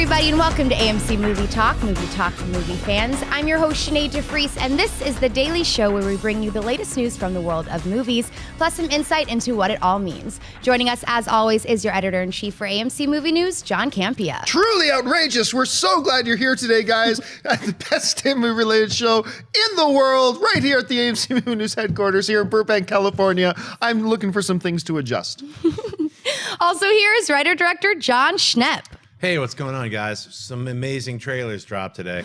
everybody, and welcome to AMC Movie Talk for movie fans. I'm your host, Sinead DeFries, and this is the daily show where we bring you the latest news from the world of movies, plus some insight into what it all means. Joining us, as always, is your editor-in-chief for AMC Movie News, John Campea. Truly outrageous. We're so glad you're here today, guys, at the best movie-related show in the world, right here at the AMC Movie News headquarters here in Burbank, California. I'm looking for some things to adjust. Also here is writer-director John Schnepp. Hey, what's going on, guys? Some amazing trailers dropped today.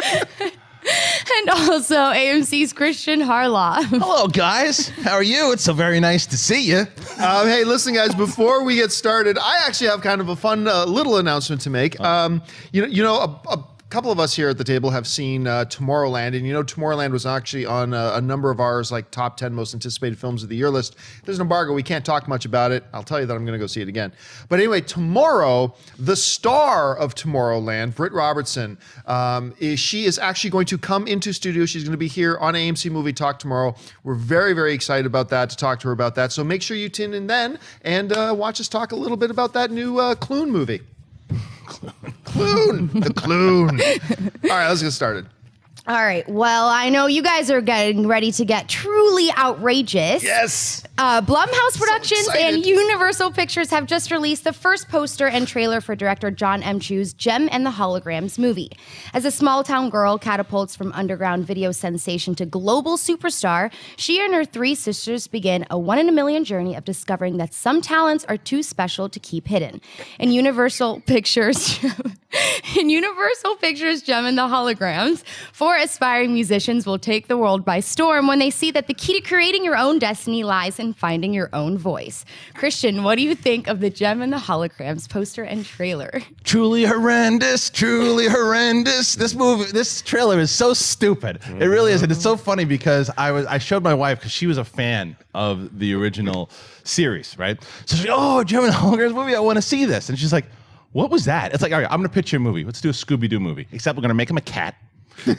And also AMC's Christian Harlaw. Hello, guys. How are you? It's so very nice to see you. Hey, listen, guys, before we get started, I actually have kind of a fun little announcement to make. A couple of us here at the table have seen Tomorrowland, and Tomorrowland was actually on a number of ours, like top 10 most anticipated films of the year list. There's an embargo. We can't talk much about it. I'll tell you that I'm going to go see it again. But anyway, tomorrow, the star of Tomorrowland, Britt Robertson, she is actually going to come into studio. She's going to be here on AMC Movie Talk tomorrow. We're very, very excited about that, to talk to her about that. So make sure you tune in then and watch us talk a little bit about that new Clune movie. Clune. The Clune. All right, let's get started. All right. Well, I know you guys are getting ready to get truly outrageous. Yes. Blumhouse Productions So and excited. Universal Pictures have just released the first poster and trailer for director John M. Chu's JEM and the Holograms movie. As a small-town girl catapults from underground video sensation to global superstar, she and her three sisters begin a one-in-a-million journey of discovering that some talents are too special to keep hidden. In Universal Pictures, JEM and the Holograms, four aspiring musicians will take the world by storm when they see that the key to creating your own destiny lies in finding your own voice. Christian, what do you think of the JEM and the Holograms poster and trailer? Truly horrendous. Truly horrendous. This trailer is so stupid. It really is. And it's so funny because I showed my wife because she was a fan of the original series, right? So she's like, oh, JEM and the Holograms movie, I want to see this. And she's like, what was that? It's like, all right, I'm going to pitch you a movie. Let's do a Scooby-Doo movie. Except we're going to make him a cat.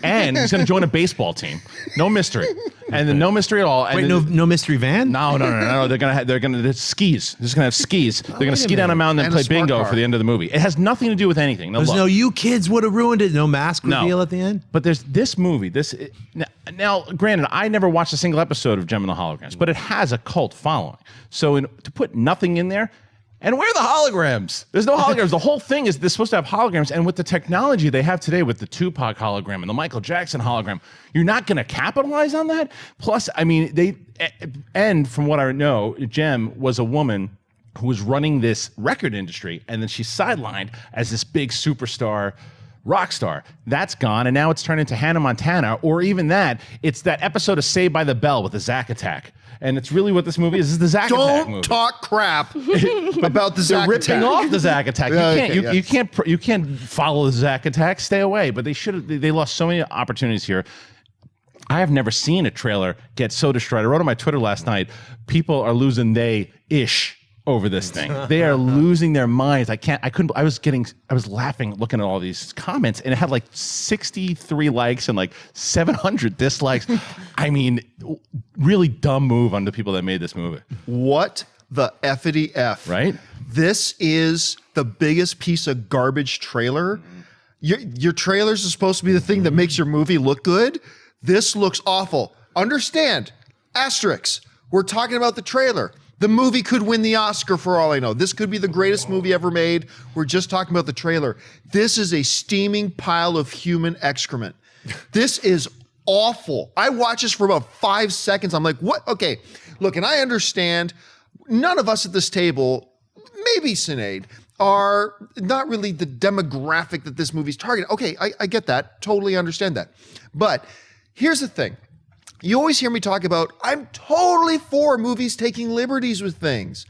And he's going to join a baseball team. No mystery. And then no mystery at all. And Wait, no mystery van? No. They're going to skis. They're just going to have skis. They're going to ski down a mountain and And a play smart bingo car. for the end of the movie. It has nothing to do with anything. There's no you kids would have ruined it. No mask No. reveal at the end? But there's this movie. Now, granted, I never watched a single episode of JEM and the Holograms, but it has a cult following. So to put nothing in there, and where are the holograms? There's no holograms. The whole thing is they're supposed to have holograms, and with the technology they have today with the Tupac hologram and the Michael Jackson hologram, you're not going to capitalize on that? Plus, I mean, and from what I know, JEM was a woman who was running this record industry, and then she's sidelined as this big superstar rock star. That's gone, and now it's turned into Hannah Montana, or even that, it's that episode of Saved by the Bell with the Zack Attack. And it's really what this movie is. This is the Zack Attack movie. Don't talk crap about the Zack They're ripping Attack. off the Zack Attack. Yeah, You can't follow the Zack Attack. Stay away. But they lost so many opportunities here. I have never seen a trailer get so destroyed. I wrote on my Twitter last night, people are losing they-ish over this thing. They are losing their minds. I was laughing looking at all these comments, and it had like 63 likes and like 700 dislikes. I mean, really dumb move on the people that made this movie. What the effity F? Right? This is the biggest piece of garbage trailer. Your trailers are supposed to be the thing that makes your movie look good. This looks awful. Understand, asterisks. We're talking about the trailer. The movie could win the Oscar for all I know. This could be the greatest movie ever made. We're just talking about the trailer. This is a steaming pile of human excrement. This is awful. I watched this for about 5 seconds. I'm like, what? Okay, look, and I understand none of us at this table, maybe Sinead, are not really the demographic that this movie's targeting. Okay, I get that. Totally understand that. But here's the thing. You always hear me talk about, I'm totally for movies taking liberties with things.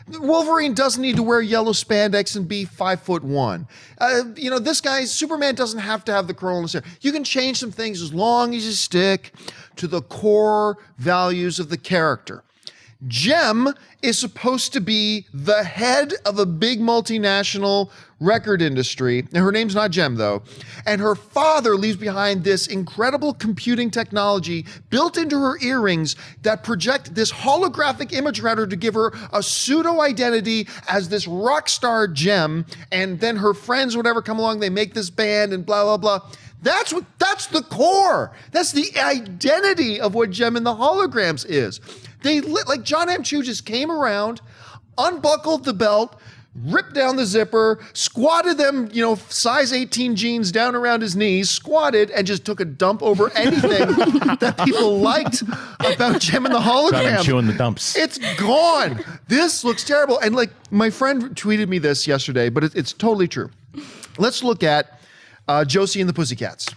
Wolverine doesn't need to wear yellow spandex and be 5'1". This guy, Superman doesn't have to have the curl in his hair. You can change some things as long as you stick to the core values of the character. Jem is supposed to be the head of a big multinational record industry. Now, her name's not Jem, though. And her father leaves behind this incredible computing technology built into her earrings that project this holographic image around her to give her a pseudo-identity as this rock star Jem. And then her friends, whatever, come along, they make this band and blah, blah, blah. That's the core. That's the identity of what Jem and the Holograms is. Like John M. Chu just came around, unbuckled the belt, ripped down the zipper, squatted them, size 18 jeans down around his knees, squatted, and just took a dump over anything that people liked about Jem and the Holograms. Chewing the dumps. It's gone. This looks terrible. And like my friend tweeted me this yesterday, but it's totally true. Let's look at Josie and the Pussycats.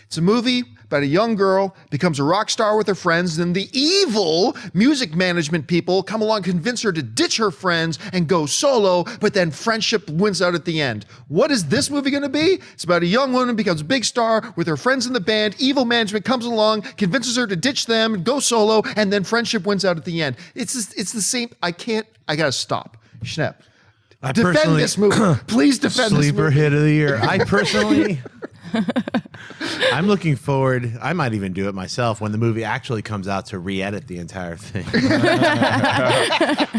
It's a movie about a young girl becomes a rock star with her friends, and the evil music management people come along, convince her to ditch her friends and go solo, but then friendship wins out at the end. What is this movie going to be? It's about a young woman becomes a big star with her friends in the band, evil management comes along, convinces her to ditch them, go solo, and then friendship wins out at the end. It's the same. I gotta stop. Schnepp. Defend this movie. Please defend this movie. Sleeper hit of the year. I personally... I'm looking forward. I might even do it myself when the movie actually comes out to re-edit the entire thing.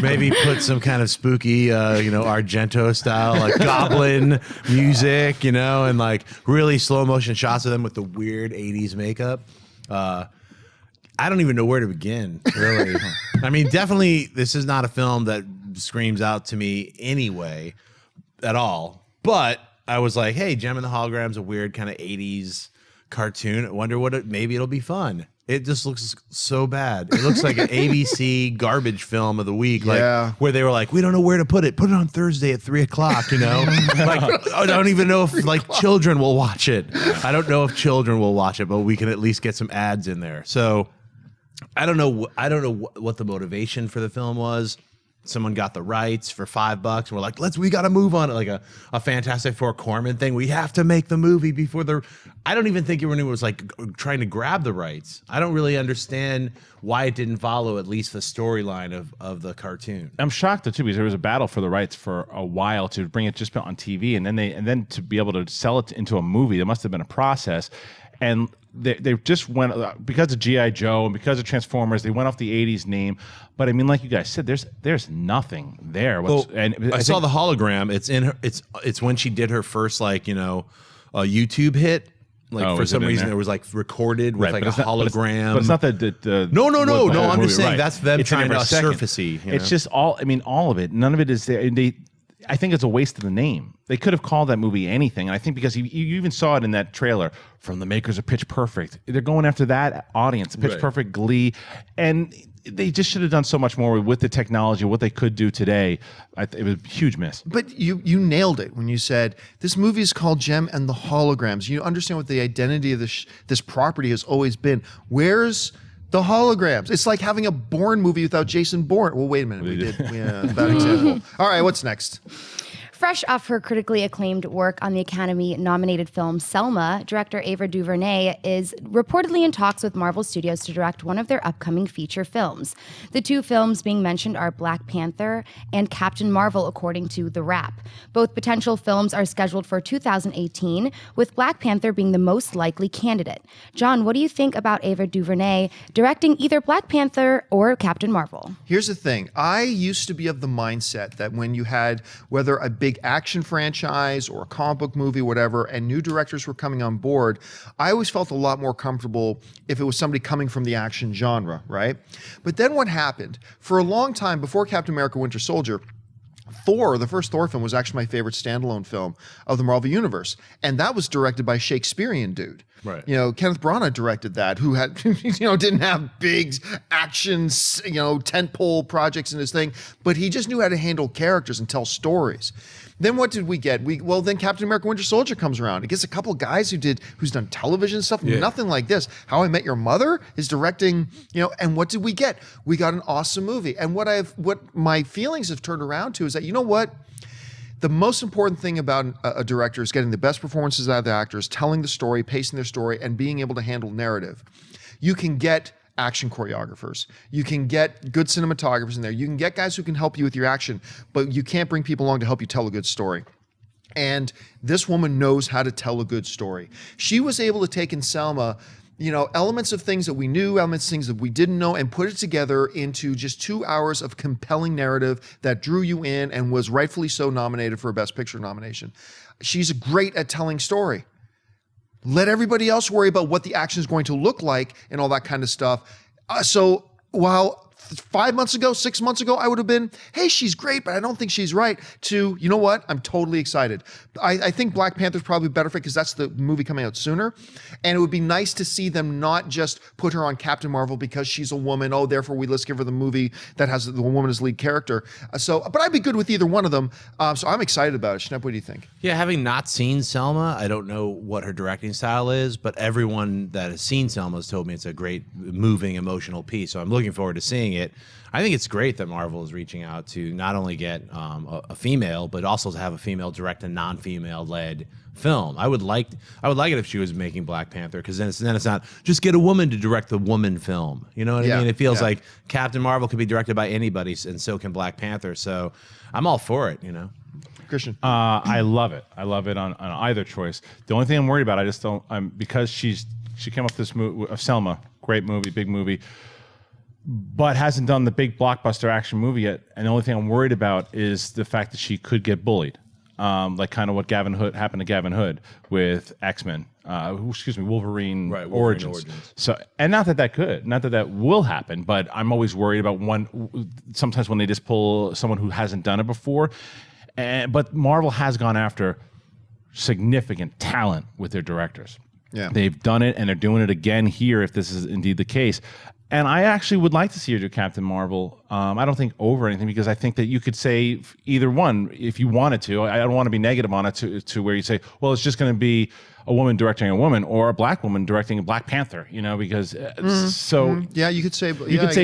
Maybe put some kind of spooky, Argento style, like goblin music, and like really slow motion shots of them with the weird 80s makeup. I don't even know where to begin, really. I mean, definitely this is not a film that screams out to me anyway at all. But I was like, hey, Jem and the Holograms, a weird kind of 80s cartoon. I wonder maybe it'll be fun. It just looks so bad. It looks like an ABC garbage film of the week, where they were like, we don't know where to put it. Put it on Thursday at 3:00, Like, I don't even know if children will watch it. I don't know if children will watch it, but we can at least get some ads in there. So I don't know what the motivation for the film was. Someone got the rights for $5 and we're like, we got to move on it. Like a Fantastic Four Corman thing. We have to make the movie before I don't even think everyone was like trying to grab the rights. I don't really understand why it didn't follow at least the storyline of the cartoon. I'm shocked too, because there was a battle for the rights for a while to bring it just on TV, and then to be able to sell it into a movie. There must have been a process. And they just went, because of G.I. Joe and because of Transformers, they went off the 80s name. But I mean, like you guys said, there's nothing there. I saw the hologram. It's in her. It's when she did her first a YouTube hit. Like for some reason, it was like recorded with a hologram. But it's not the No. I'm just saying that's them trying to surfacey. It's just all of it. None of it is there. And I think it's a waste of the name. They could have called that movie anything. And I think because you even saw it in that trailer from the makers of Pitch Perfect. They're going after that audience, Pitch Perfect, Glee. And they just should have done so much more with the technology, what they could do today. It was a huge miss. But you nailed it when you said this movie is called Jem and the Holograms. You understand what the identity of this property has always been. Where's the Holograms? It's like having a Bourne movie without Jason Bourne. Well, wait a minute. We did that example. All right, what's next? Fresh off her critically acclaimed work on the Academy-nominated film Selma, director Ava DuVernay is reportedly in talks with Marvel Studios to direct one of their upcoming feature films. The two films being mentioned are Black Panther and Captain Marvel, according to The Wrap. Both potential films are scheduled for 2018, with Black Panther being the most likely candidate. John, what do you think about Ava DuVernay directing either Black Panther or Captain Marvel? Here's the thing. I used to be of the mindset that when you had, whether a big action franchise or a comic book movie, whatever, and new directors were coming on board, I always felt a lot more comfortable if it was somebody coming from the action genre, right? But then what happened? For a long time, before Captain America Winter Soldier, Thor, the first Thor film, was actually my favorite standalone film of the Marvel Universe. And that was directed by a Shakespearean dude. Right. Kenneth Branagh directed that, who had, didn't have big action, tentpole projects in his thing, but he just knew how to handle characters and tell stories. Then what did we get? Then Captain America Winter Soldier comes around. It gets a couple guys who's done television stuff, nothing like this. How I Met Your Mother is directing, and what did we get? We got an awesome movie. And what my feelings have turned around to is that, you know what? The most important thing about a director is getting the best performances out of the actors, telling the story, pacing their story, and being able to handle narrative. You can get action choreographers. You can get good cinematographers in there. You can get guys who can help you with your action, but you can't bring people along to help you tell a good story. And this woman knows how to tell a good story. She was able to take in Selma, you know, elements of things that we knew, elements of things that we didn't know, and put it together into just 2 hours of compelling narrative that drew you in and was rightfully so nominated for a Best Picture nomination. She's great at telling story. Let everybody else worry about what the action is going to look like and all that kind of stuff. So while 5 months ago, 6 months ago, I would have been, hey, she's great, but I don't think she's right, to, you know what, I'm totally excited. I think Black Panther's probably better for it because that's the movie coming out sooner. And it would be nice to see them not just put her on Captain Marvel let's give her the movie that has the woman as lead character. But I'd be good with either one of them. So I'm excited about it. Schnepp, what do you think? Yeah, having not seen Selma, I don't know what her directing style is, but everyone that has seen Selma has told me it's a great, moving, emotional piece. So I'm looking forward to seeing it. I think it's great that Marvel is reaching out to not only get a female, but also to have a female direct a non-female led film. I would like it if she was making Black Panther, because then it's not just get a woman to direct the woman film. You know what I mean? It feels like Captain Marvel could be directed by anybody, and so can Black Panther. So I'm all for it. You know. Christian? I love it. I love it on either choice. The only thing I'm worried about, because she came up with this movie of Selma, great movie, big movie, but hasn't done the big blockbuster action movie yet. And the only thing I'm worried about is the fact that she could get bullied, like kind of what happened to Gavin Hood with X-Men. Wolverine, right, Origins. So, and not that will happen, but I'm always worried about sometimes when they just pull someone who hasn't done it before. But Marvel has gone after significant talent with their directors. Yeah. They've done it, and they're doing it again here if this is indeed the case. And I actually would like to see her do Captain Marvel. I don't think over anything, because I think that you could say either one if you wanted to. I don't want to be negative on it to where you say, well, it's just going to be a woman directing a woman or a black woman directing a Black Panther, you know, because Yeah, you could say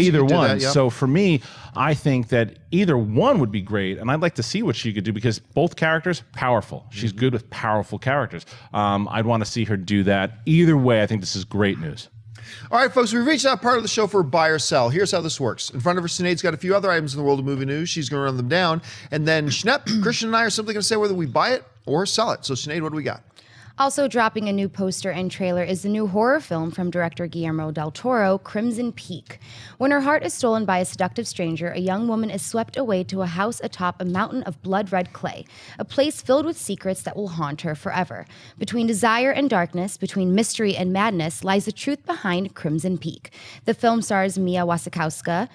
either one. So for me, I think that either one would be great, and I'd like to see what she could do, because both characters, powerful. She's good with powerful characters. I'd want to see her do that. Either way, I think this is great news. All right, folks, we've reached that part of the show for buy or sell. Here's how this works. In front of her, Sinead's got a few other items in the world of movie news. She's going to run them down. And then Schnepp, Christian, and I are simply going to say whether we buy it or sell it. So, Sinead, what do we got? Also dropping a new poster and trailer is the new horror film from director Guillermo del Toro, Crimson Peak. When her heart is stolen by a seductive stranger, a young woman is swept away to a house atop a mountain of blood-red clay, a place filled with secrets that will haunt her forever. Between desire and darkness, between mystery and madness, lies the truth behind Crimson Peak. The film stars Mia Wasikowska,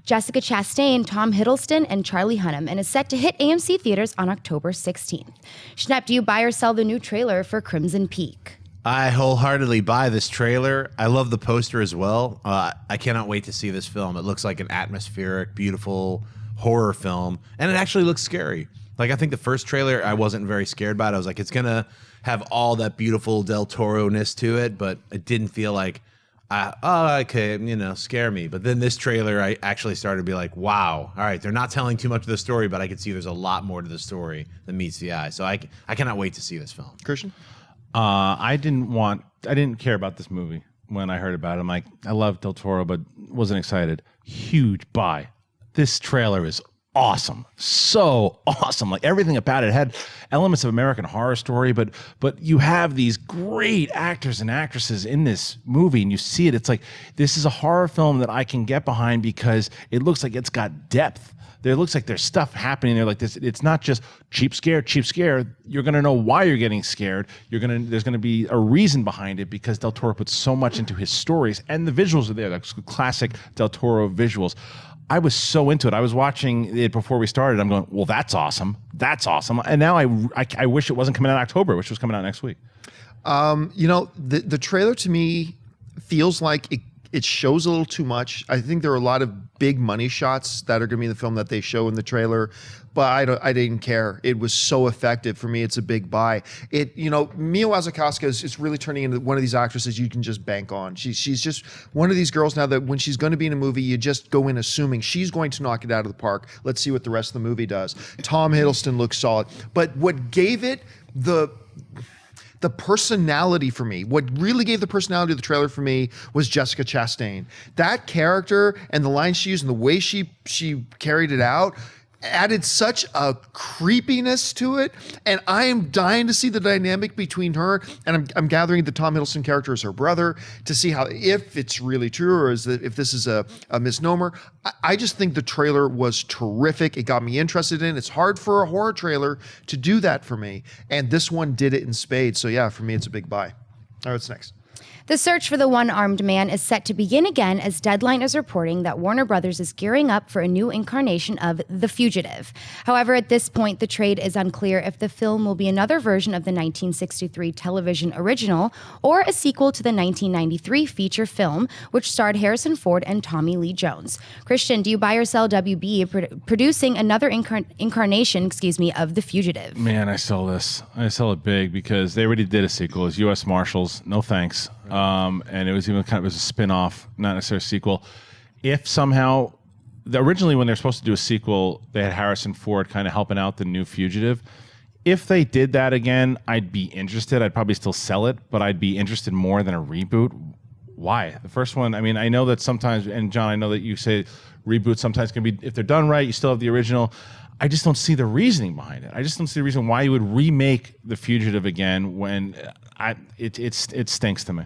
Jessica Chastain, Tom Hiddleston, and Charlie Hunnam, and is set to hit AMC theaters on October 16th. Schnepp, do you buy or sell the new trailer for Crimson Peak? I wholeheartedly buy this trailer. I love the poster as well. I cannot wait to see this film. It looks like an atmospheric, beautiful horror film, and it actually looks scary. Like, I think the first trailer I wasn't very scared about. I was like, it's going to have all that beautiful Del Toro-ness to it, but it didn't feel like, okay, you know, scare me. But then this trailer, I actually started to be like, wow, all right, they're not telling too much of the story, but I could see there's a lot more to the story than meets the eye. So I cannot wait to see this film. Christian? I didn't care about this movie when I heard about it. I'm like, I love Del Toro, but wasn't excited. Huge buy. This trailer is awesome. So awesome. Like, everything about it had elements of American Horror Story, but you have these great actors and actresses in this movie, and you see it. It's like, this is a horror film that I can get behind because it looks like it's got depth. There looks like there's stuff happening there like this. It's not just cheap scare. You're going to know why you're getting scared. There's going to be a reason behind it, because Del Toro puts so much into his stories, and the visuals are there, like classic Del Toro visuals. I was so into it. I was watching it before we started. I'm going, well, that's awesome. That's awesome. And now I wish it wasn't coming out in October, which was coming out next week. You know, the trailer to me feels like it shows a little too much. I think there are a lot of big money shots that are going to be in the film that they show in the trailer, but I didn't care. It was so effective. For me, it's a big buy. Mia Wasikowska is really turning into one of these actresses you can just bank on. She's just one of these girls now that when she's going to be in a movie, you just go in assuming she's going to knock it out of the park. Let's see what the rest of the movie does. Tom Hiddleston looks solid. But what gave it The personality for me, what really gave the personality of the trailer for me was Jessica Chastain. That character and the lines she used and the way she carried it out added such a creepiness to it, and I am dying to see the dynamic between her and I'm gathering the Tom Hiddleston character as her brother to see how, if it's really true or if this is a misnomer. I just think the trailer was terrific. It got me interested in it. It's hard for a horror trailer to do that for me, and this one did it in spades. So yeah, for me, it's a big buy. All right, what's next? The search for the one-armed man is set to begin again as Deadline is reporting that Warner Brothers is gearing up for a new incarnation of The Fugitive. However, at this point, the trade is unclear if the film will be another version of the 1963 television original or a sequel to the 1993 feature film, which starred Harrison Ford and Tommy Lee Jones. Christian, do you buy or sell WB producing another incarnation of The Fugitive? Man, I sell this. I sell it big because they already did a sequel. It's U.S. Marshals. No thanks. And it was even kind of as a spin-off, not necessarily a sequel. If somehow, originally when they're supposed to do a sequel, they had Harrison Ford kind of helping out the new Fugitive. If they did that again, I'd be interested. I'd probably still sell it, but I'd be interested more than a reboot. Why? The first one, I mean, I know that sometimes, and John, I know that you say reboots sometimes can be, if they're done right, you still have the original. I just don't see the reasoning behind it. I just don't see the reason why you would remake The Fugitive again when it stinks to me.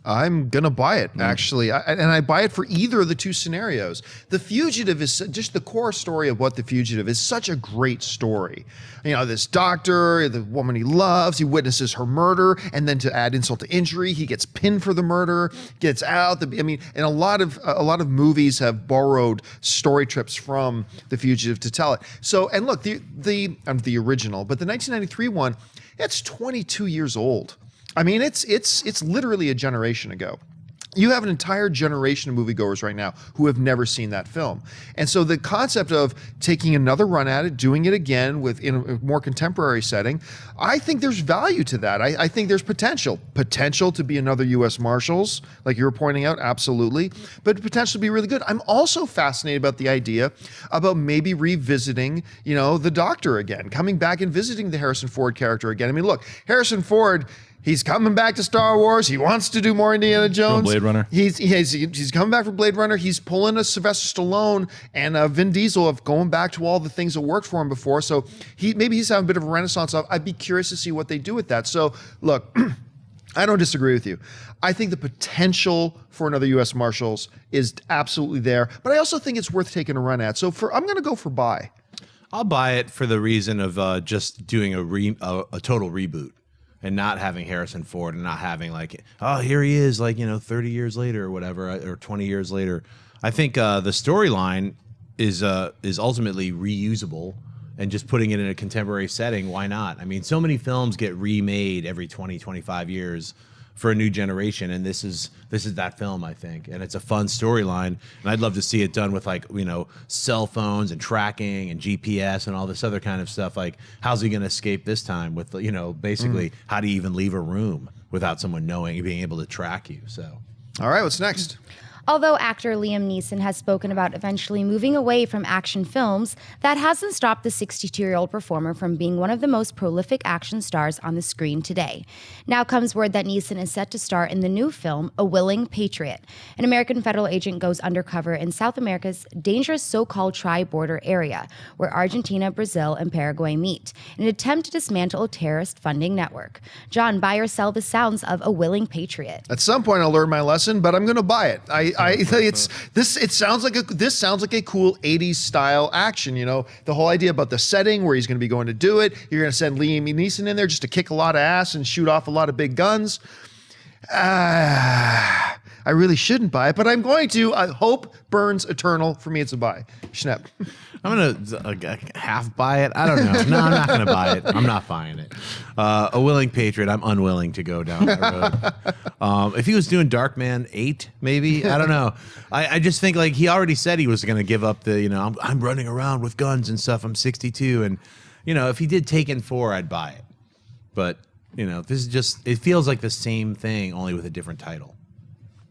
I'm going to buy it, actually. And I buy it for either of the two scenarios. The Fugitive is just the core story of what The Fugitive is such a great story. You know, this doctor, the woman he loves, he witnesses her murder, and then to add insult to injury, he gets pinned for the murder, gets out. And a lot of movies have borrowed story trips from The Fugitive to tell it. So, and look, the original, but the 1993 one, it's 22 years old. I mean, it's literally a generation ago. You have an entire generation of moviegoers right now who have never seen that film. And so the concept of taking another run at it, doing it again in a more contemporary setting, I think there's value to that. I think there's potential to be another U.S. Marshals, like you were pointing out, absolutely, but potential to be really good. I'm also fascinated about the idea about maybe revisiting, the Doctor again, coming back and visiting the Harrison Ford character again. I mean, look, Harrison Ford, he's coming back to Star Wars. He wants to do more Indiana Jones. Blade Runner. He's coming back for Blade Runner. He's pulling a Sylvester Stallone and Vin Diesel of going back to all the things that worked for him before. So maybe he's having a bit of a renaissance. I'd be curious to see what they do with that. So look, I don't disagree with you. I think the potential for another U.S. Marshals is absolutely there, but I also think it's worth taking a run at. So I'm going to go for buy. I'll buy it for the reason of just doing a total reboot. And not having Harrison Ford and not having here he is 30 years later or whatever, or 20 years later. I think the storyline is ultimately reusable, and just putting it in a contemporary setting, why not? I mean, so many films get remade every 20, 25 years for a new generation, and this is that film, I think, and it's a fun storyline, and I'd love to see it done with cell phones and tracking and GPS and all this other kind of stuff. Like, how's he going to escape this time with basically how do you even leave a room without someone knowing, being able to track you? So, all right, what's next? Although actor Liam Neeson has spoken about eventually moving away from action films, that hasn't stopped the 62-year-old performer from being one of the most prolific action stars on the screen today. Now comes word that Neeson is set to star in the new film, A Willing Patriot. An American federal agent goes undercover in South America's dangerous so-called tri-border area, where Argentina, Brazil, and Paraguay meet, in an attempt to dismantle a terrorist funding network. John, buy or sell the sounds of A Willing Patriot? At some point, I'll learn my lesson, but I'm going to buy it. It sounds like a cool 80s style action. The whole idea about the setting where he's going to be going to do it. You're going to send Liam Neeson in there just to kick a lot of ass and shoot off a lot of big guns. I really shouldn't buy it, but I'm going to. Hope burns eternal. For me, it's a buy. Schnepp. I'm going to half buy it. I don't know. No, I'm not going to buy it. I'm not buying it. A Willing Patriot, I'm unwilling to go down that road. If he was doing Darkman 8, maybe, I don't know. I just think he already said he was going to give up the, I'm running around with guns and stuff. I'm 62. And, if he did Taken 4, I'd buy it. But, this is just, it feels like the same thing, only with a different title.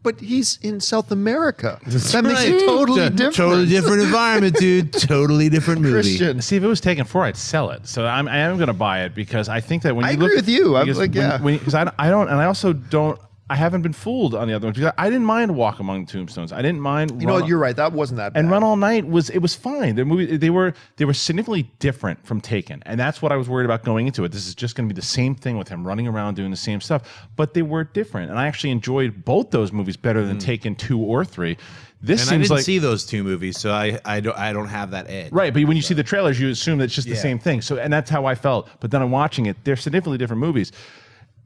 but he's in South America. That makes it totally different. Totally different environment, dude. Totally different movie. Christian. See, if it was taken 4, I'd sell it. So I am going to buy it because I think that when I you agree look with you. I'm because like, yeah. because I don't, and I also don't. I haven't been fooled on the other ones because I didn't mind Walk Among the Tombstones. I didn't mind. You know what? You're right. That wasn't that bad. And Run All Night was fine. The movie they were significantly different from Taken, and that's what I was worried about going into it. This is just going to be the same thing with him running around doing the same stuff, but they were different, and I actually enjoyed both those movies better than Taken 2 or 3. This And seems I didn't like see those 2 movies, so I don't have that edge. right, but when you see the trailers, you assume that it's just the same thing. So, and that's how I felt. But then I'm watching it; they're significantly different movies.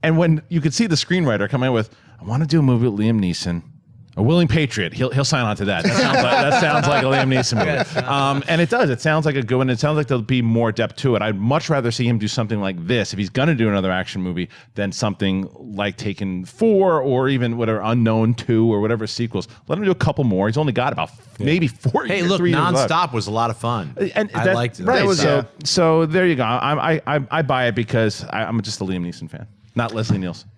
And when you could see the screenwriter come in with, I want to do a movie with Liam Neeson, A Willing Patriot. He'll sign on to that. That sounds like a Liam Neeson movie. And it does. It sounds like a good one. It sounds like there'll be more depth to it. I'd much rather see him do something like this if he's going to do another action movie than something like Taken 4 or even whatever Unknown 2 or whatever sequels. Let him do a couple more. He's only got about maybe 4 Hey, years, look, 3 years left. Nonstop was a lot of fun. And I liked it. Right. was, so there you go. I buy it because I'm just a Liam Neeson fan, not Leslie Nielsen.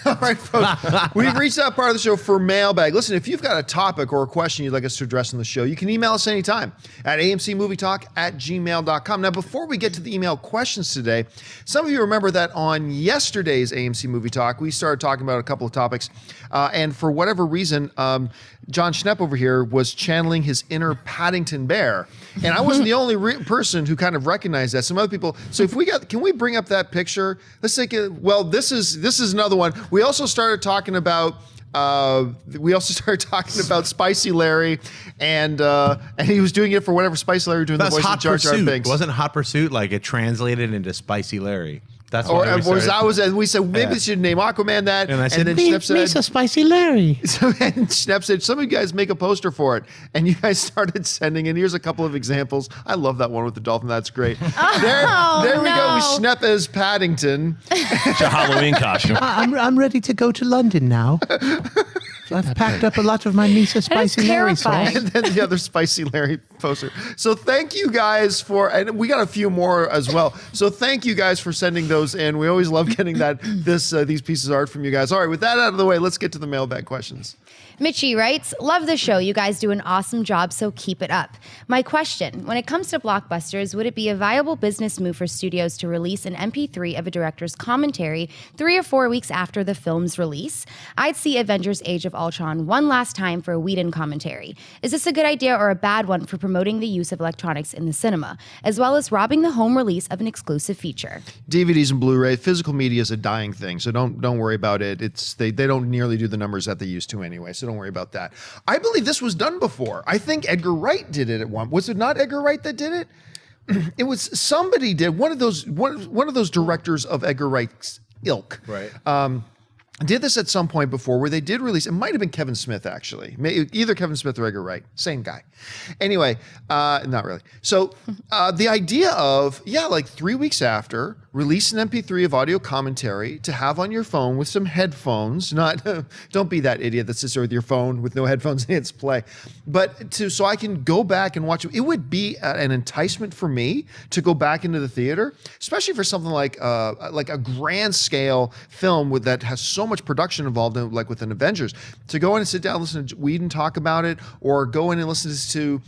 All right, folks. We've reached that part of the show for mailbag. Listen, if you've got a topic or a question you'd like us to address on the show, you can email us anytime at amcmovietalk@gmail.com. Now, before we get to the email questions today, some of you remember that on yesterday's AMC Movie Talk, we started talking about a couple of topics. And for whatever reason, John Schnepp over here was channeling his inner Paddington Bear. And I wasn't the only person who kind of recognized that. Some other people. So if can we bring up that picture? Let's take it. Well, this is another one. We also started talking about Spicy Larry, and he was doing it for whatever Spicy Larry was doing. That's the voice Hot of Jar Jar Pursuit. Binks. Wasn't Hot Pursuit like it translated into Spicy Larry? That's Or what and we said maybe we should name Aquaman that, And I said, then Schnepp said, a Spicy Larry. So, and Schnepp said, some of you guys make a poster for it. And you guys started sending, and here's a couple of examples. I love that one with the dolphin. That's great. There we go. Schnepp as Paddington. It's a Halloween costume. I'm ready to go to London now. I've packed up a lot of my Misa Spicy Larry terrifying. sauce. And then the other Spicy Larry poster. So thank you guys and we got a few more as well. So thank you guys for sending those in. We always love getting these pieces of art from you guys. All right, with that out of the way, let's get to the mailbag questions. Mitchie writes, love the show. You guys do an awesome job, so keep it up. My question, when it comes to blockbusters, would it be a viable business move for studios to release an MP3 of a director's commentary 3 or 4 weeks after the film's release? I'd see Avengers Age of Ultron one last time for a Whedon commentary. Is this a good idea or a bad one for promoting the use of electronics in the cinema, as well as robbing the home release of an exclusive feature? DVDs and Blu-ray, physical media is a dying thing, so don't worry about it. They don't nearly do the numbers that they used to anyway, so don't worry about that. I believe this was done before. I think Edgar Wright did it at one. Was it not Edgar Wright that did it? It was somebody did. One of those directors of Edgar Wright's ilk. Right. Did this at some point before where they did release, it might have been Kevin Smith actually, either Kevin Smith or Edgar Wright, same guy. Anyway, not really. So the idea of, like 3 weeks after, release an MP3 of audio commentary to have on your phone with some headphones, don't be that idiot that sits there with your phone with no headphones and hits play, but so I can go back and watch it. It would be an enticement for me to go back into the theater, especially for something like a grand scale film that has so much production involved in, like with an Avengers, to go in and sit down and listen to Whedon talk about it, or go in and listen to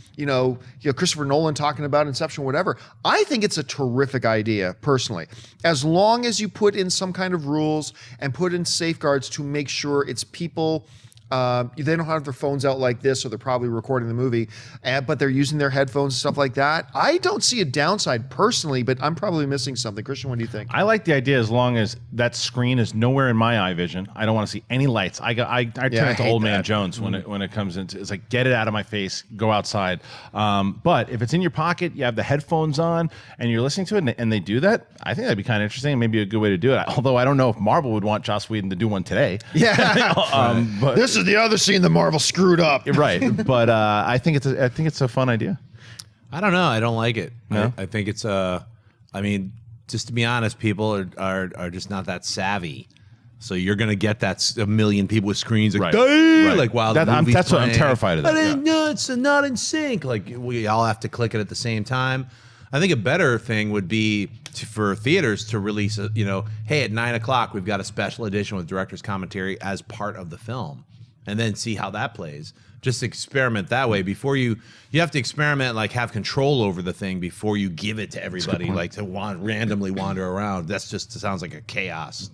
Christopher Nolan talking about Inception, whatever. I think it's a terrific idea personally, as long as you put in some kind of rules and put in safeguards to make sure it's people. They don't have their phones out like this, so they're probably recording the movie, but they're using their headphones and stuff like that. I don't see a downside personally, but I'm probably missing something. Christian, what do you think? I like the idea as long as that screen is nowhere in my eye vision. I don't want to see any lights. I turn into Old Man Jones when it comes into. It's like, get it out of my face, go outside. But if it's in your pocket, you have the headphones on, and you're listening to it, and they do that, I think that'd be kind of interesting and maybe a good way to do it. Although I don't know if Marvel would want Joss Whedon to do one today. Yeah. But This is the other scene that Marvel screwed up. right, but I think it's a fun idea. I don't know. I don't like it. No? I think it's I mean, just to be honest, people are just not that savvy. So you're gonna get that a million people with screens like, Right. like while the movie's that's what I'm playing. terrified of. That. No, it's not in sync. Like we all have to click it at the same time. I think a better thing would be for theaters to release hey, at 9 o'clock we've got a special edition with director's commentary as part of the film. and then see how that plays. Just experiment that way before you have to experiment, like have control over the thing before you give it to everybody, like to randomly wander around. That's just sounds like a chaos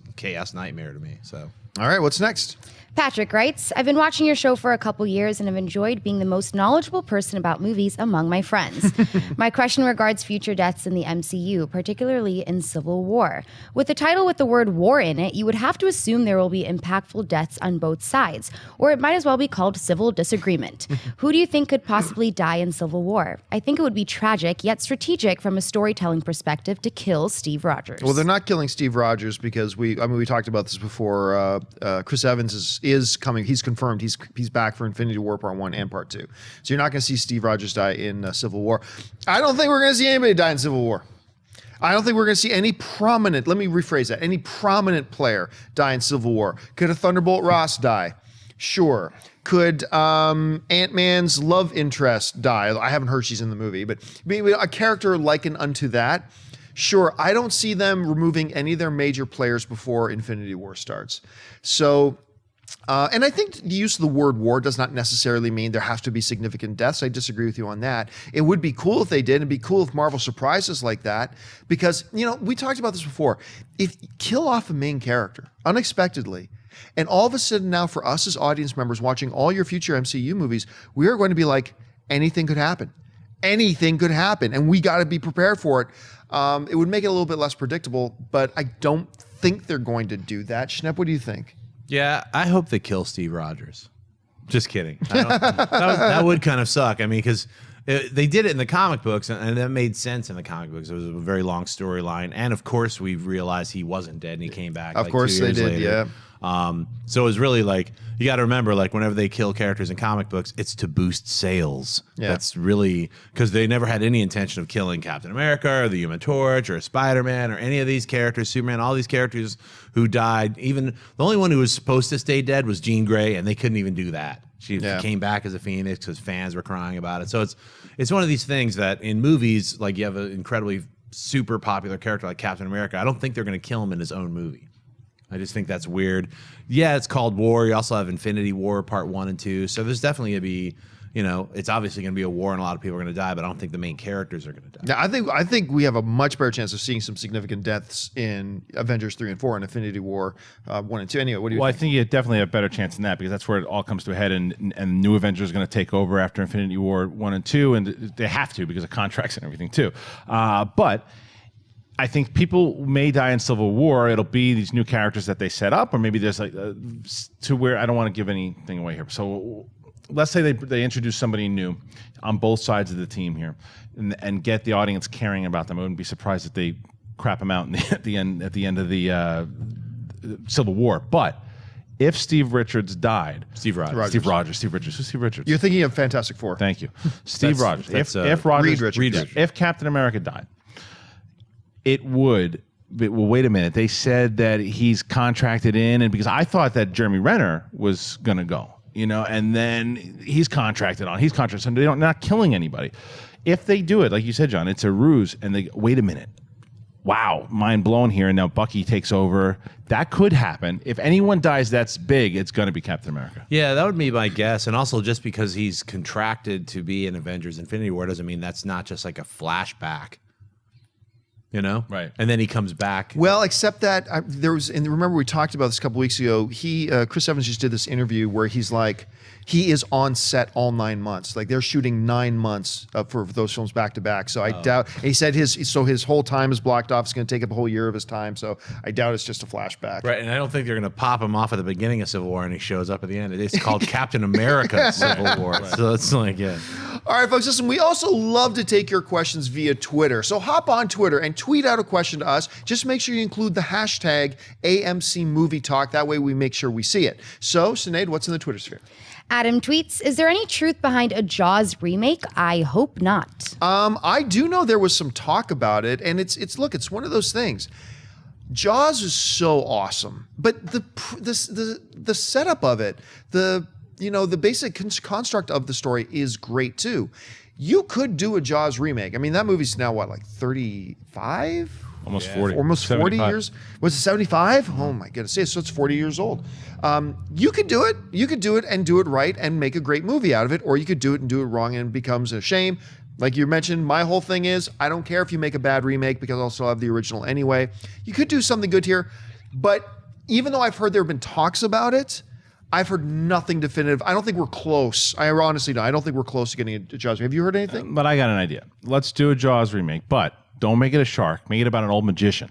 nightmare to me. So, All right, what's next? Patrick writes, I've been watching your show for a couple years and have enjoyed being the most knowledgeable person about movies among my friends. My question regards future deaths in the MCU, particularly in Civil War. With the title with the word war in it, you would have to assume there will be impactful deaths on both sides, or it might as well be called civil disagreement. Who do you think could possibly die in Civil War? I think it would be tragic, yet strategic from a storytelling perspective to kill Steve Rogers. Well, they're not killing Steve Rogers because we talked about this before. Chris Evans is coming. He's confirmed. He's back for Infinity War Part 1 and Part 2. So you're not going to see Steve Rogers die in Civil War. I don't think we're going to see anybody die in Civil War. I don't think we're going to see any prominent, let me rephrase that, any prominent player die in Civil War. Could a Thunderbolt Ross die? Sure. Could Ant-Man's love interest die? I haven't heard she's in the movie, but a character likened unto that. Sure, I don't see them removing any of their major players before Infinity War starts. So, and I think the use of the word war does not necessarily mean there has to be significant deaths. I disagree with you on that. It would be cool if they did. It'd be cool if Marvel surprised us like that because, we talked about this before. If you kill off a main character unexpectedly, and all of a sudden now for us as audience members watching all your future MCU movies, we are going to be like, anything could happen. Anything could happen, and we got to be prepared for it. It would make it a little bit less predictable, but I don't think they're going to do that. Schnepp, what do you think? Yeah, I hope they kill Steve Rogers. Just kidding. That would kind of suck. I mean, because they did it in the comic books, and that made sense in the comic books. It was a very long storyline, and of course, we realized he wasn't dead, and he came back. Of course, 2 years later. Yeah. So it was really like, you got to remember, like whenever they kill characters in comic books, it's to boost sales. Yeah. That's really because they never had any intention of killing Captain America or the Human Torch or Spider-Man or any of these characters, Superman, all these characters who died. Even the only one who was supposed to stay dead was Jean Grey, and they couldn't even do that. She came back as a phoenix because fans were crying about it. So it's one of these things that in movies, like you have an incredibly super popular character like Captain America, I don't think they're going to kill him in his own movie. I just think that's weird. Yeah, it's called War. You also have Infinity War Part 1 and 2. So there's definitely going to be, it's obviously going to be a war and a lot of people are going to die, but I don't think the main characters are going to die. Yeah, I think we have a much better chance of seeing some significant deaths in Avengers 3 and 4 and Infinity War 1 and 2. Anyway, what do you think? I think you definitely have a better chance than that because that's where it all comes to a head and New Avengers is going to take over after Infinity War 1 and 2, and they have to because of contracts and everything too. But I think people may die in Civil War. It'll be these new characters that they set up, or maybe there's like to where I don't want to give anything away here. So let's say they introduce somebody new on both sides of the team here, and get the audience caring about them. I wouldn't be surprised if they crap them out at the end of the Civil War. But if Steve Richards died, Steve Rogers. Who's Steve Richards? You're thinking of Fantastic Four. Thank you, Steve Rogers. If If Captain America died. Well, wait a minute. They said that he's contracted in, and because I thought that Jeremy Renner was going to go, and then he's contracted on. So they're not killing anybody. If they do it, like you said, John, it's a ruse, and they wait a minute. Wow, mind blown here, and now Bucky takes over. That could happen. If anyone dies that's big, it's going to be Captain America. Yeah, that would be my guess. And also, just because he's contracted to be in Avengers Infinity War doesn't mean that's not just like a flashback. Right. And then he comes back. Well, except that remember we talked about this a couple weeks ago. Chris Evans just did this interview where he's like, he is on set all 9 months. Like they're shooting 9 months for those films back to back. So I doubt. And he said his whole time is blocked off. It's going to take up a whole year of his time. So I doubt it's just a flashback. Right. And I don't think they're going to pop him off at the beginning of Civil War and he shows up at the end. It's called Captain America Civil War. Right. So it's like, yeah. All right, folks. Listen, we also love to take your questions via Twitter. So hop on Twitter and tweet out a question to us. Just make sure you include the hashtag AMC Movie Talk. That way we make sure we see it. So, Sinead, what's in the Twitter sphere? Adam tweets, is there any truth behind a Jaws remake? I hope not. I do know there was some talk about it, and it's one of those things. Jaws is so awesome, but the setup of it, the basic construct of the story is great too. You could do a Jaws remake. I mean, that movie's now what, like 35? Almost 40. Almost 40 75. years. Was it 75? Oh my goodness. So it's 40 years old. You could do it. You could do it and do it right and make a great movie out of it, or you could do it and do it wrong and it becomes a shame. Like you mentioned, my whole thing is I don't care if you make a bad remake because I'll still have the original anyway. You could do something good here, but even though I've heard there have been talks about it, I've heard nothing definitive. I don't think we're close. I honestly don't. I don't think we're close to getting a Jaws. Have you heard anything? But I got an idea. Let's do a Jaws remake, but don't make it a shark. Make it about an old magician.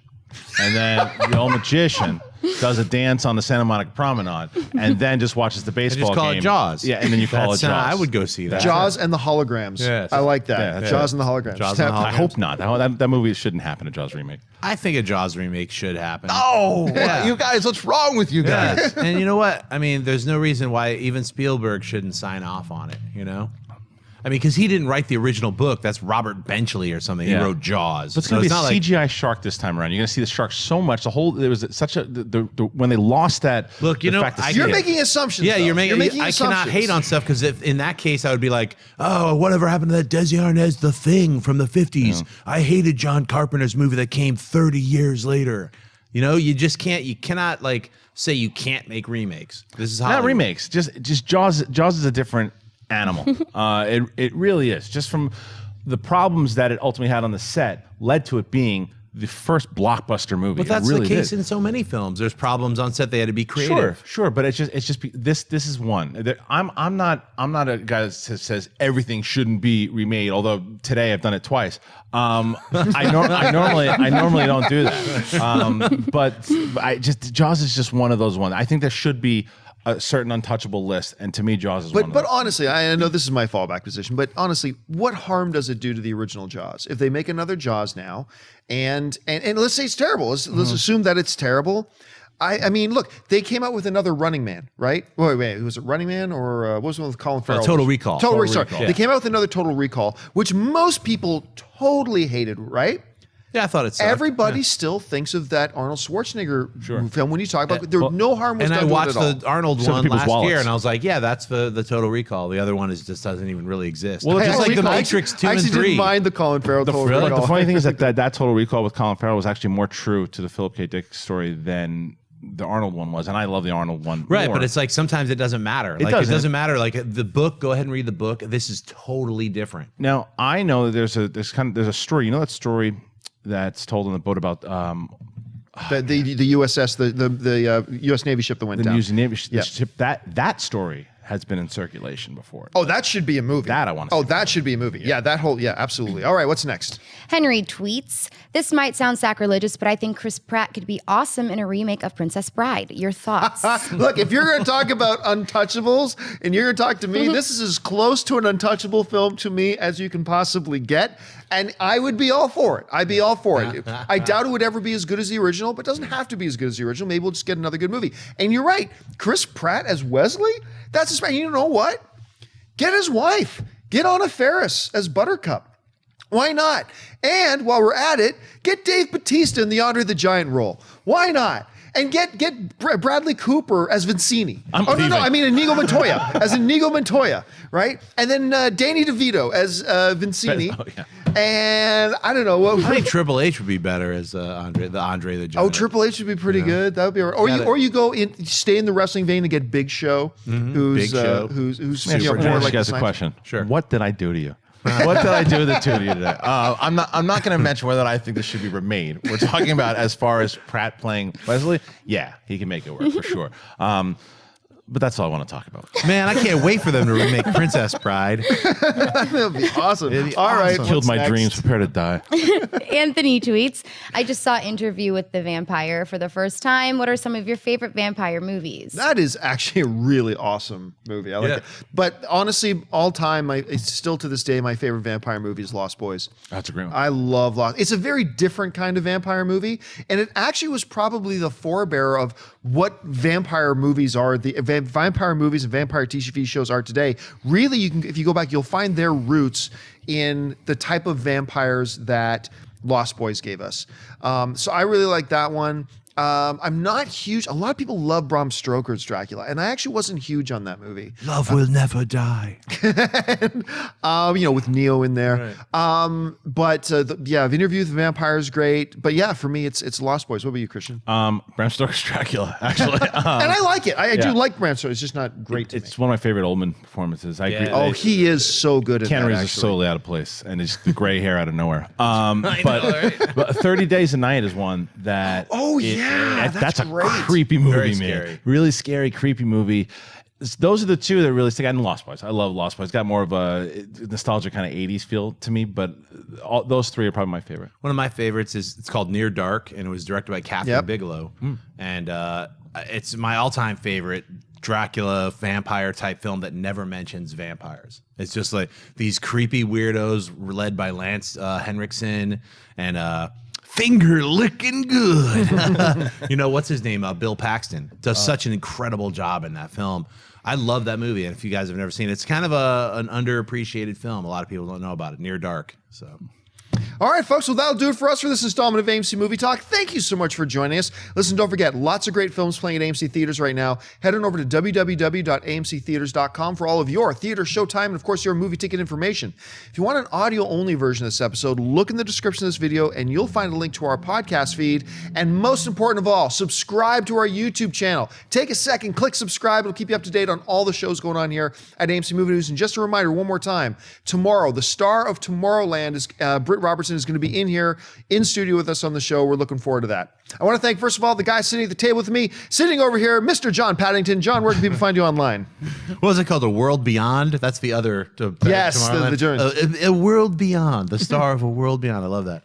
And then the old magician does a dance on the Santa Monica Promenade and then just watches the baseball just call game. it Jaws. Yeah, and then you call it Jaws. I would go see that. Jaws and the Holograms. Yes. I like that. Yeah, Jaws and the Holograms. Jaws and the I hope not. That movie shouldn't happen, a Jaws remake. I think a Jaws remake should happen. Oh, Yeah. you guys, what's wrong with you guys? Yes. And you know what? I mean, there's no reason why even Spielberg shouldn't sign off on it, you know? I mean, because he didn't write the original book. That's Robert Benchley or something. Yeah. He wrote Jaws. But it's going to be a not like, CGI shark this time around. You're going to see the shark so much. There was such a when they lost that. Look, you the know, fact that- You're making assumptions. yeah, though. you're making I assumptions. cannot hate on stuff because if in that case I would be like, oh, whatever happened to that Desi Arnaz The Thing from the 50s? I hated John Carpenter's movie that came 30 years later. You know, you just can't. You cannot like say you can't make remakes. This is Not remakes. Just Jaws. Jaws is a different animal. It really is. Just from the problems that it ultimately had on the set led to it being the first blockbuster movie. But that's it really the case did. in so many films. There's problems on set. They had to be creative. Sure, but it's just this is one. I'm not a guy that says everything shouldn't be remade. Although today I've done it twice. I normally don't do that. But Jaws is just one of those ones. I think there should be a certain untouchable list, and to me, Jaws is one of But those. honestly, I know this is my fallback position, but honestly, what harm does it do to the original Jaws if they make another Jaws now, and let's say it's terrible. Let's assume that it's terrible. I mean, look, they came out with another Running Man, right? Wait, was it Running Man or what was the one with Colin Farrell? Total Recall. Total Total Recall. Recall. They came out with another Total Recall, which most people totally hated, right? Yeah, I thought it sucked. Everybody still thinks of that Arnold Schwarzenegger film when you talk about no harm was And done I to it watched at all. the Arnold Except for one people's last wallets. year, and I was like, yeah, that's the Total Recall. The other one just doesn't even really exist. Well, It's just I like the actually- Matrix 2 I and actually 3. didn't mind the Colin Farrell Total Really? Recall. The funny thing is that Total Recall with Colin Farrell was actually more true to the Philip K. Dick story than the Arnold one was, and I love the Arnold one Right, more. but it's like sometimes it doesn't matter. It doesn't matter. Like the book, go ahead and read the book. This is totally different. Now I know that there's a story. You know that story that's told on the boat about The USS, the U.S. Navy ship that went the down. Navy Yeah. ship. That story has been in circulation before. Oh, that should be a movie. That I wanna see. Oh, that should be a movie. Yeah, absolutely. All right, what's next? Henry tweets, "This might sound sacrilegious, but I think Chris Pratt could be awesome in a remake of Princess Bride. Your thoughts?" Look, if you're going to talk about untouchables and you're going to talk to me, this is as close to an untouchable film to me as you can possibly get. And I would be all for it. I'd be all for it. I doubt it would ever be as good as the original, but it doesn't have to be as good as the original. Maybe we'll just get another good movie. And you're right. Chris Pratt as Wesley? That's his, you know what? Get his wife. Get Anna Faris as Buttercup. Why not? And while we're at it, get Dave Bautista in the Andre the Giant role. Why not? And get Bradley Cooper as Vincini. I mean Inigo Montoya as Inigo Montoya, right? And then Danny DeVito as Vincini. Oh, yeah. And I don't know what. I think Triple H would be better as Andre the Giant. Oh, Triple H would be pretty good. That would be all right. Or you go in, stay in the wrestling vein and get Big Show, who's Big Show. who's Yeah, you know, let me more ask like you guys the a science- question. Sure. What did I do to you? What did I do to the two of you today? I'm not going to mention whether I think this should be remade. We're talking about as far as Pratt playing Wesley. Yeah, he can make it work for sure. But that's all I want to talk about. Man, I can't wait for them to remake Princess Bride. That would be awesome. All right, awesome. Killed what's my next? dreams. Prepare to die. Anthony tweets, "I just saw Interview with the Vampire for the first time. What are some of your favorite vampire movies?" That is actually a really awesome movie. I like Yeah. it. But honestly, all time, it's still to this day, my favorite vampire movie is Lost Boys. That's a great one. I love Lost. It's a very different kind of vampire movie, and it actually was probably the forebearer of what vampire movies are. The vampire movies and vampire TV shows are today. Really, if you go back, you'll find their roots in the type of vampires that Lost Boys gave us. So I really like that one. I'm not huge. A lot of people love Bram Stoker's Dracula, and I actually wasn't huge on that movie. Love will never die. With Neo in there. Right. The Interview with the Vampire is great. But yeah, for me, it's Lost Boys. What about you, Christian? Bram Stoker's Dracula, actually. And I like it. I do like Bram Stoker. It's just not great to me. It's one of my favorite Oldman performances. I agree. Oh, he is so good at that, Keanu Reeves actually. is totally out of place, and it's the gray hair out of nowhere. But 30 Days a Night is one that. Oh, yeah. That's a great. creepy movie, Very man. scary. Really scary, creepy movie. Those are the two that really stick out. And Lost Boys. I love Lost Boys. It's got more of a nostalgic kind of 80s feel to me, but those three are probably my favorite. One of my favorites it's called Near Dark, and it was directed by Catherine Bigelow. And it's my all-time favorite Dracula vampire type film that never mentions vampires. It's just like these creepy weirdos led by Lance Henriksen and finger licking good. What's his name? Bill Paxton does such an incredible job in that film. I love that movie, and if you guys have never seen it, it's kind of an underappreciated film. A lot of people don't know about it. Near Dark. So. All right, folks. Well, that'll do it for us for this installment of AMC Movie Talk. Thank you so much for joining us. Listen, don't forget, lots of great films playing at AMC Theaters right now. Head on over to www.amctheaters.com for all of your theater, showtime, and of course, your movie ticket information. If you want an audio-only version of this episode, look in the description of this video, and you'll find a link to our podcast feed. And most important of all, subscribe to our YouTube channel. Take a second, click subscribe. It'll keep you up to date on all the shows going on here at AMC Movie News. And just a reminder, one more time, tomorrow, the star of Tomorrowland is Britt Robertson is going to be in here in studio with us on the show. We're looking forward to that. I want to thank, first of all, the guy sitting at the table with me, sitting over here, Mr. John Paddington. John, where can people find you online? What was it called? A World Beyond? That's the other. Yes, the German. A World Beyond, the star of A World Beyond. I love that.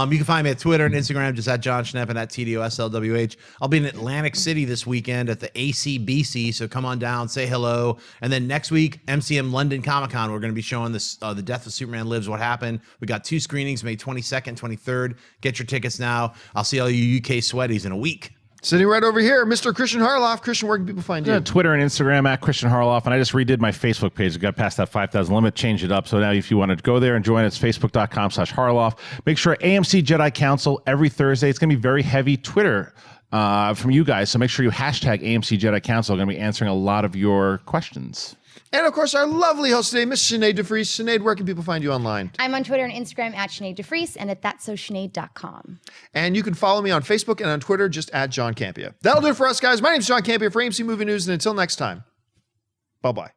You can find me at Twitter and Instagram, just at John Schnepp and at TDOSLWH. I'll be in Atlantic City this weekend at the ACBC, so come on down, say hello. And then next week, MCM London Comic Con, we're going to be showing this The Death of Superman Lives, What Happened. We got 2 screenings, May 22nd, 23rd. Get your tickets now. I'll see all you UK sweaties in a week. Sitting right over here, Mr. Christian Harloff. Christian, where can people find you? Twitter and Instagram at Christian Harloff. And I just redid my Facebook page. We got past that 5,000 limit, changed it up. So now if you want to go there and join, it's facebook.com/Harloff. Make sure AMC Jedi Council every Thursday. It's going to be very heavy Twitter from you guys. So make sure you hashtag AMC Jedi Council. We're going to be answering a lot of your questions. And of course, our lovely host today, Miss Sinead DeFries. Sinead, where can people find you online? I'm on Twitter and Instagram at Sinead DeFries and at thatsosinead.com. And you can follow me on Facebook and on Twitter just at John Campia. That'll do it for us, guys. My name's John Campia for AMC Movie News, and until next time, bye-bye.